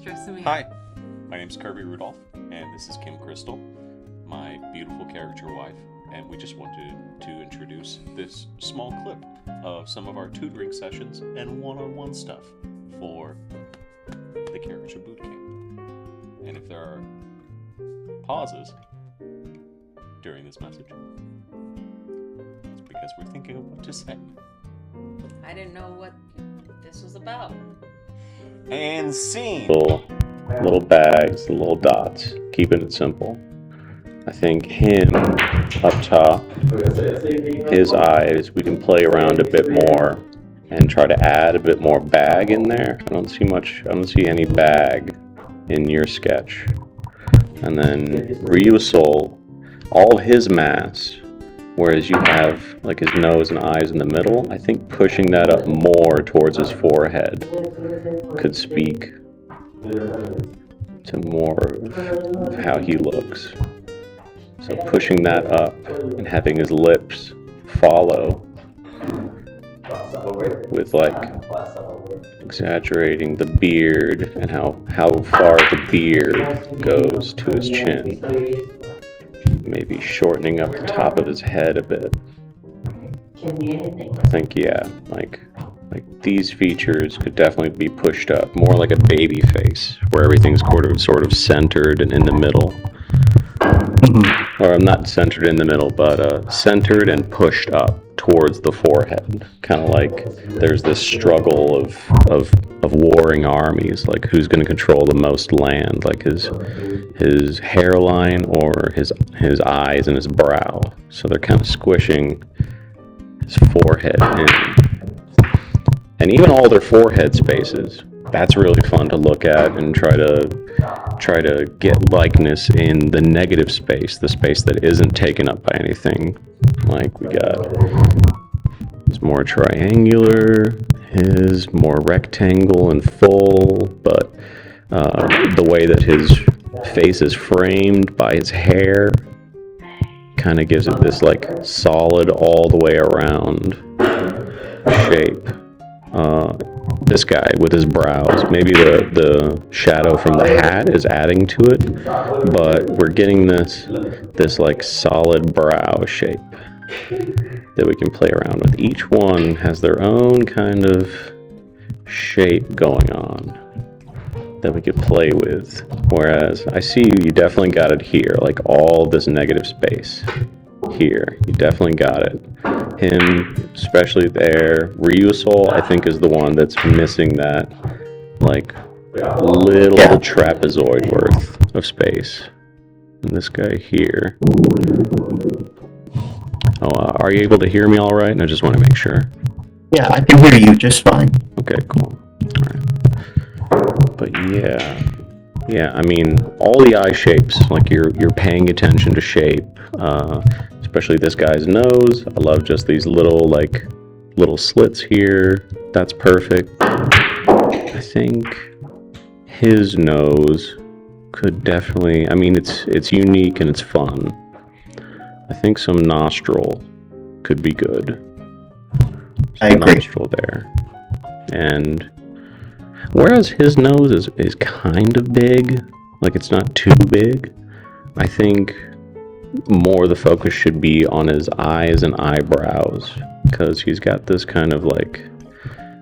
introducing me. Hi, my name's Kirby Rudolph, and this is Kim Crystal, my beautiful caricature wife, and we just wanted to introduce this small clip of some of our tutoring sessions and one-on-one stuff for the Caricature Bootcamp. And if there are pauses during this message, it's because we're thinking of what to say. I didn't know what this was about. And scene! Little bags, little dots, keeping it simple. I think him up top, his eyes, we can play around a bit more and try to add a bit more bag in there. I don't see any bag in your sketch. And then Ryusol, all his mass, whereas you have like his nose and eyes in the middle, I think pushing that up more towards his forehead could speak to more of how he looks. So pushing that up and having his lips follow with like exaggerating the beard and how far the beard goes to his chin. Maybe shortening up the top of his head a bit. I think, yeah, like these features could definitely be pushed up, more like a baby face, where everything's sort of centered and in the middle. Or not centered in the middle, but centered and pushed up towards the forehead. Kind of like there's this struggle of warring armies, like who's going to control the most land, like his hairline or his eyes and his brow. So they're kind of squishing his forehead in. And even all their forehead spaces, that's really fun to look at and try to get likeness in the negative space, the space that isn't taken up by anything. Like we got his more triangular, his more rectangle and full, but the way that his face is framed by his hair kind of gives it this like solid all the way around shape. This guy with his brows, maybe the shadow from the hat is adding to it, but we're getting this like solid brow shape that we can play around with. Each one has their own kind of shape going on that we could play with, whereas I see you definitely got it here, like all this negative space here, you definitely got it. Him, especially there. Ryusol, I think, is the one that's missing that, like, little trapezoid worth of space. And this guy here. Oh, are you able to hear me all right? And I just want to make sure. Yeah, I can hear you just fine. Okay, cool. All right. But yeah, I mean, all the eye shapes, like you're paying attention to shape. Especially this guy's nose. I love just these little slits here. That's perfect. I think his nose could definitely, I mean, it's unique and it's fun. I think some nostril could be good. I agree. Nostril there. And whereas his nose is kind of big, like it's not too big, I think more the focus should be on his eyes and eyebrows, because he's got this kind of like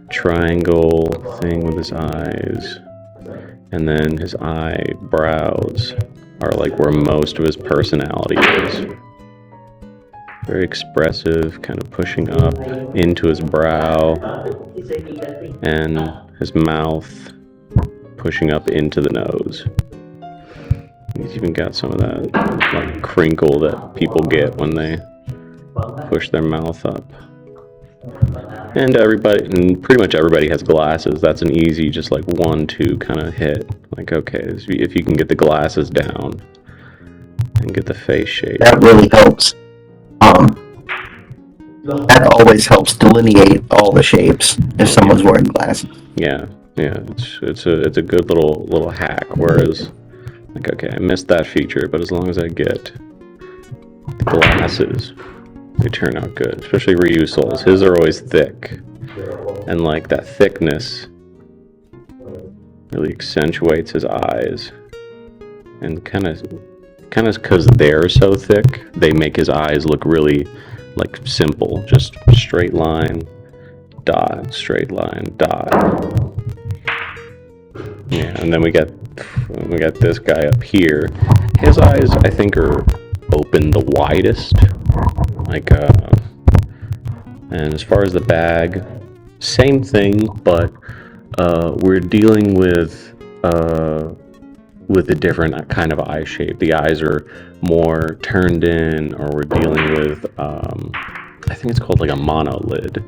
triangle thing with his eyes, and then his eyebrows are like where most of his personality is. Very expressive, kind of pushing up into his brow, and his mouth pushing up into the nose. He's even got some of that like crinkle that people get when they push their mouth up. And pretty much everybody has glasses. That's an easy, just like 1-2 kind of hit. Like, okay, if you can get the glasses down and get the face shape. That really helps. That always helps delineate all the shapes if someone's wearing glasses. Yeah, it's a good little hack. Whereas, like, okay, I missed that feature, but as long as I get the glasses, they turn out good. Especially Ryusol's. His are always thick. And like that thickness really accentuates his eyes, and kind of because they're so thick, they make his eyes look really like simple, just straight line, dot, straight line, dot. Yeah, and then we got this guy up here. His eyes, I think, are open the widest. Like, and as far as the bag, same thing, but we're dealing with a different kind of eye shape. The eyes are more turned in, or we're dealing with, I think it's called like a monolid,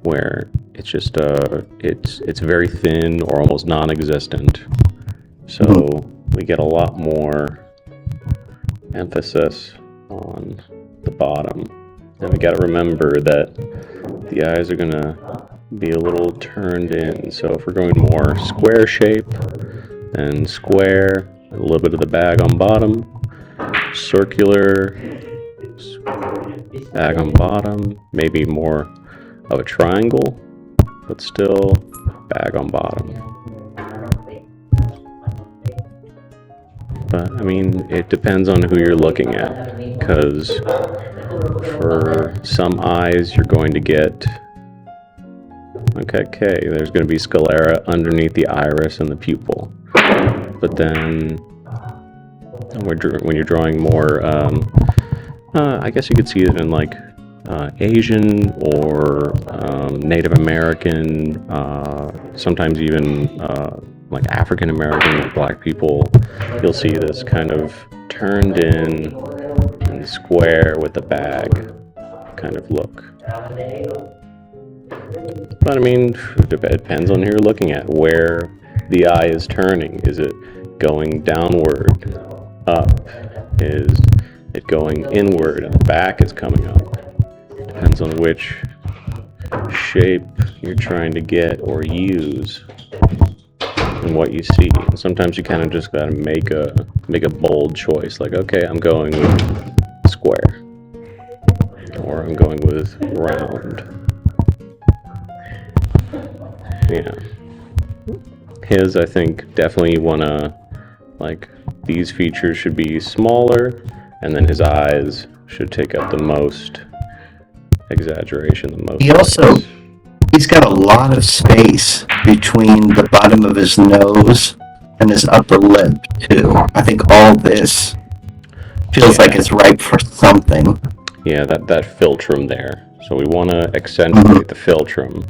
where it's just it's very thin or almost non-existent. So we get a lot more emphasis on the bottom. And we got to remember that the eyes are gonna be a little turned in. So if we're going more square shape, then square, a little bit of the bag on bottom, circular, bag on bottom, maybe more of a triangle, but still bag on bottom. But I mean, it depends on who you're looking at, because for some eyes you're going to get, okay, there's going to be sclera underneath the iris and the pupil. But then when you're drawing more, I guess you could see it in like Asian or Native American, sometimes even like African American, black people. You'll see this kind of turned in and square with the bag kind of look. But I mean, it depends on who you're looking at, where the eye is turning. Is it going downward, up? Is it going inward and the back is coming up? Depends on which shape you're trying to get or use and what you see. And sometimes you kind of just gotta make a bold choice, like, okay, I'm going with square, or I'm going with round. Yeah. His, I think, definitely you wanna, like, these features should be smaller, and then his eyes should take up the most exaggeration, the most. He's got a lot of space between the bottom of his nose and his upper lip, too. I think all this feels like it's ripe for something. Yeah, that philtrum there. So we want to accentuate the philtrum.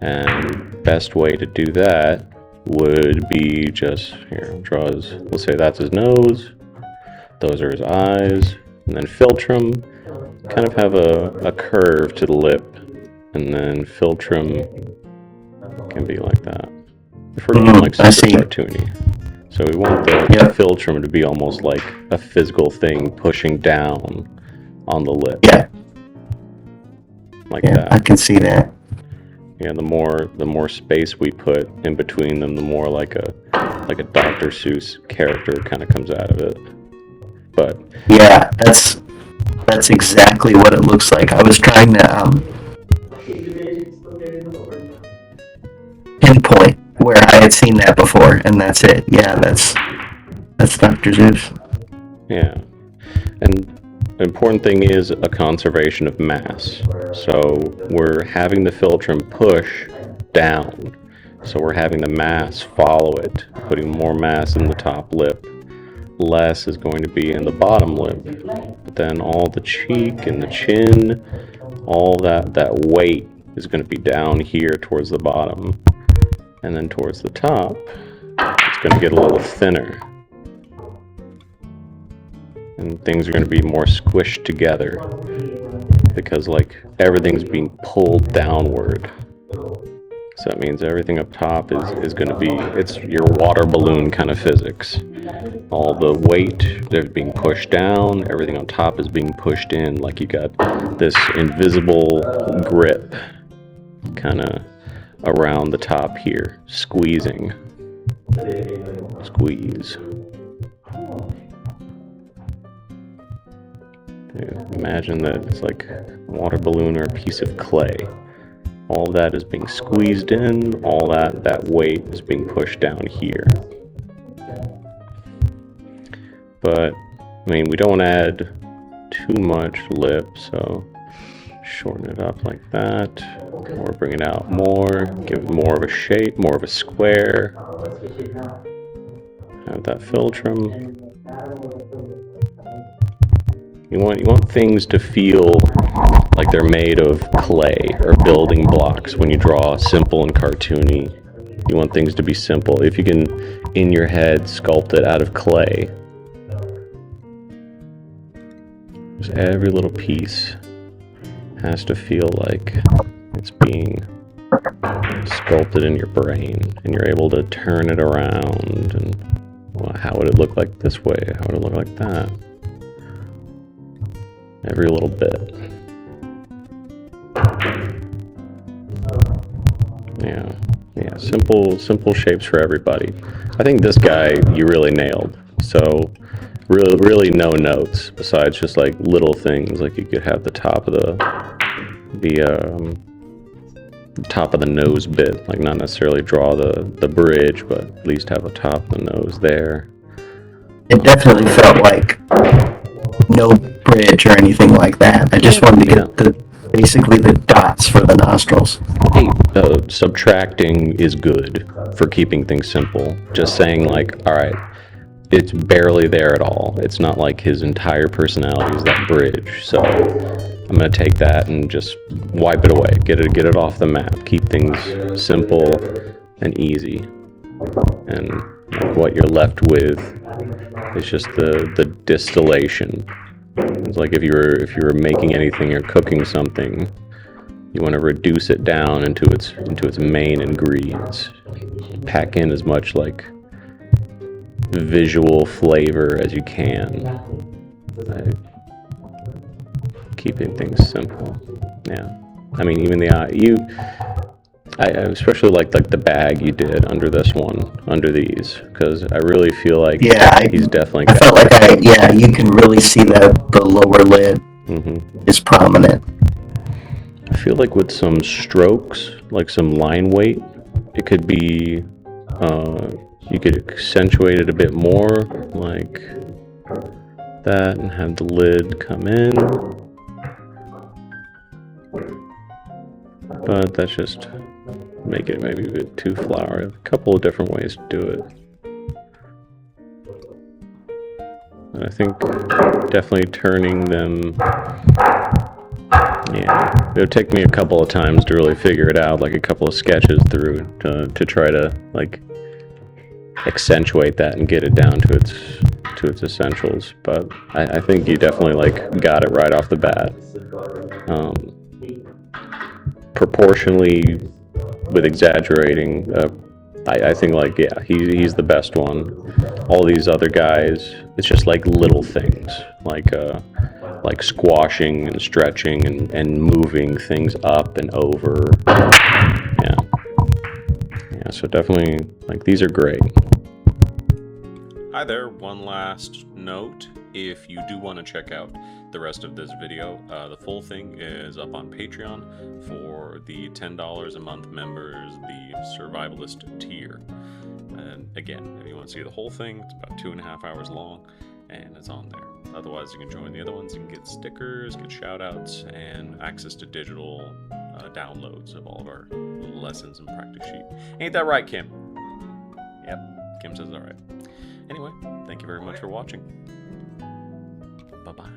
And best way to do that would be just, here, let's say that's his nose, those are his eyes, and then philtrum, kind of have a curve to the lip, and then philtrum can be like that. If we're doing like super cartoony. So we want the philtrum to be almost like a physical thing pushing down on the lip. Yeah. Like that. I can see that. Yeah, the more space we put in between them, the more like a Dr. Seuss character kind of comes out of it. But yeah, that's exactly what it looks like. I was trying to pinpoint where I had seen that before, and that's it. Yeah, that's Dr. Seuss. Yeah, and the important thing is a conservation of mass. So we're having the philtrum push down. So we're having the mass follow it, putting more mass in the top lip. Less is going to be in the bottom lip. But then all the cheek and the chin, all that weight is going to be down here towards the bottom. And then towards the top, it's going to get a little thinner. And things are going to be more squished together because like everything's being pulled downward. So that means everything up top is going to be, it's your water balloon kind of physics. All the weight, they're being pushed down, everything on top is being pushed in, like you got this invisible grip kind of around the top here, squeezing. Squeeze. Imagine that it's like a water balloon or a piece of clay. All of that is being squeezed in, all that weight is being pushed down here. But, I mean, we don't add too much lip, so shorten it up like that, or bring it out more, give it more of a shape, more of a square. Have that philtrum. You want things to feel like they're made of clay or building blocks. When you draw simple and cartoony, you want things to be simple. If you can, in your head, sculpt it out of clay, just every little piece has to feel like it's being sculpted in your brain, and you're able to turn it around, and well, how would it look like this way? How would it look like that? Every little bit. Yeah, simple shapes for everybody. I think this guy you really nailed. So really no notes besides just like little things, like you could have the top of the top of the nose bit, like not necessarily draw the bridge, but at least have a top of the nose there. It definitely felt like no bridge or anything like that. I just wanted to get basically the dots for the nostrils. Hey, subtracting is good for keeping things simple. Just saying like, all right, it's barely there at all. It's not like his entire personality is that bridge. So I'm gonna take that and just wipe it away. Get it off the map. Keep things simple and easy. And like, what you're left with is just the distillation. It's like if you were making anything or cooking something, you want to reduce it down into its main ingredients. Pack in as much like visual flavor as you can. Keeping things simple. Yeah. I mean, even I especially like the bag you did under this one, under these, because I really feel like he's definitely. I felt like you can really see that the lower lid is prominent. I feel like with some strokes, like some line weight, it could be, you could accentuate it a bit more, like that, and have the lid come in. But that's just make it maybe a bit too flowery. A couple of different ways to do it. And I think definitely turning them, it would take me a couple of times to really figure it out, like a couple of sketches through to try to like accentuate that and get it down to its essentials. But I think you definitely like got it right off the bat. Proportionally, with exaggerating, I think like he's the best one. All these other guys, it's just like little things, like squashing and stretching and moving things up and over. Yeah. So definitely, like, these are great. Hi there, one last note. If you do want to check out the rest of this video, the full thing is up on Patreon for the $10 a month members, the survivalist tier. And again, if you want to see the whole thing, it's about 2.5 hours long, and it's on there. Otherwise, you can join the other ones. You can get stickers, get shout outs, and access to digital downloads of all of our lessons and practice sheet. Ain't that right, Kim? Yep, Kim says all right. Anyway, thank you very much for watching. Bye-bye.